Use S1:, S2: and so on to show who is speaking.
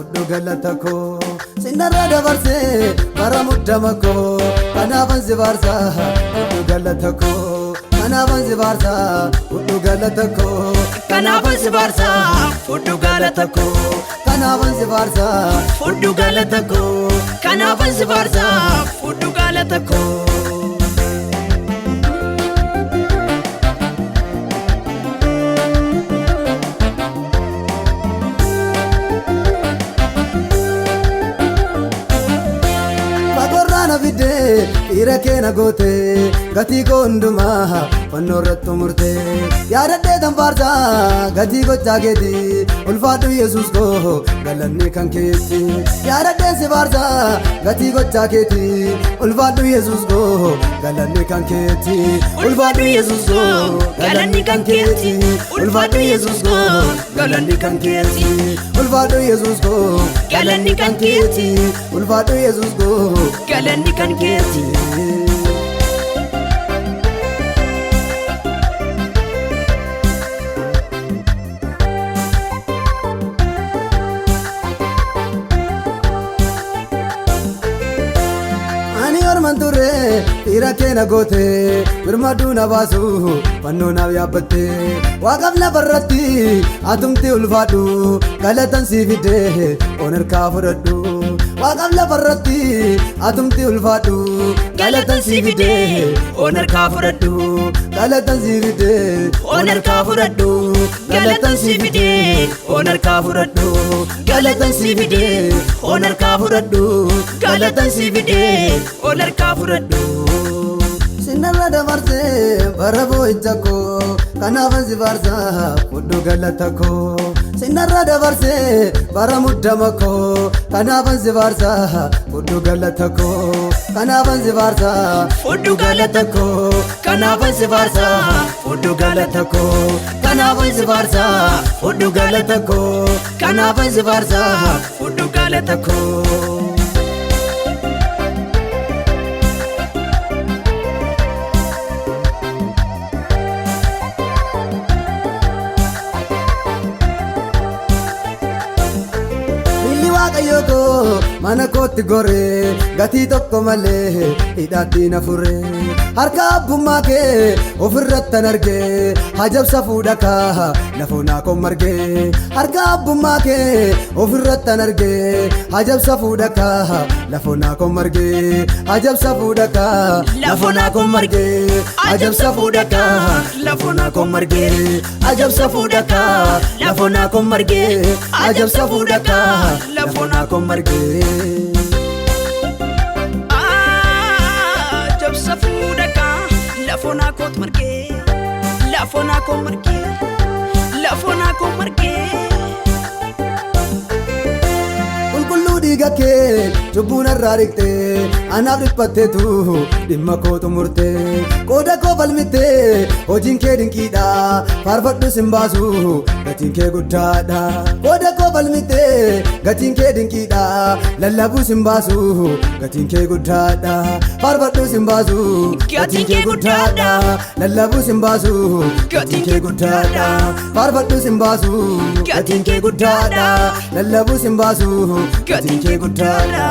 S1: fudhu galata koo sinarra dabarsee bara muddama koo kanaafan si faarsa fudhu galata koo kanaafan si faarsa fudhu galata koo
S2: kanaafan si faarsa fudhu galata koo
S1: kanaafan si faarsa
S2: fudhu galata koo kanaafan si faarsa fudhu galata koo.
S1: Ira keena goote gatii koo hundumaa fannoo irratti murte yaadadhee tan faarsa gatii gochaa keeti ulfaadhu Yesuus koo galanni kan keeti yaadadhee si faarsa gatii gochaa keeti ulfaadhu Yesuus koo galanni kan keeti
S2: ulfaadhu Yesuus koo galanni kan keeti ulfaadhu Yesuus koo galanni kan keeti
S1: ulfaadhu Yesuus koo
S2: galanni kan keeti
S1: ulfaadhu Yesuus koo
S2: galanni kan keeti.
S1: Manture ira keena goote birmaduu na baasu fannoo naaf yaabbatte waaqaaf lafarratti atumti ulfaadhu galatan sii fide onarkaa fudhadhu waaqaaf lafarratti atumti ulfaadhu
S2: galatan sii fide onarkaa fudhadhu
S1: galatan sii fide
S2: onarkaa fudhadhu galatan sii fide onarkaa fudhadhu galatan sii fide onarkaa fudhadhu galatan sii fide onarkaa fudhadhu.
S1: Sinarra dabarsee bara boo'icha koo kanaafan si faarsa fudhu galata koo sinarra dabarsee bara muddama koo kanaafan si faarsa fudhu galata koo kanaafan si faarsa
S2: fudhu galata koo kanaafan si faarsa fudhu galata koo kanaafan si faarsa fudhu galata koo kanaafan si faarsa fudhu galata koo.
S1: Waaqayyoko mana kootti goree gatii tokko malee hidhaatti na furee harka abbummaa kee ofirrattan argee hajabsa fuudha kaa lafoonaa koo margee harka abbummaa kee ofirrattan argee hajabsa fuudha kaa lafoonaa koo margee hajabsa fuudha kaa
S2: lafoonaa koo margee hajabsa fuudha kaa lafoonaa koo margee hajabsa fuudha kaa lafoonaa koo margee hajabsa fuudha kaa lafoonaa koo margee. Hajabsa fuudha kaa lafoonaa koo margee lafoonaa koo margee lafoonaa koo margee.
S1: Qulqulluu dhiiga kee cubbuu narraa dhiqxee anaaf dhiphatteetu dhimma koo xumurtee qooda koo falmittee hojiin kee dinqiidha faarfadhu sin baasu gatiin kee guddaadha qooda koo falmittee gatiin kee dinqiidha lallabuu sin baasu gatiin kee guddaadha faarfadhu sin baasu
S2: gatiin kee guddaadha
S1: lallabuu sin baasu gatiin kee guddaadha faarfadhu sin baasu
S2: gatiin kee guddaadha
S1: lallabuu sin baasu
S2: gatiin kee guddaadha.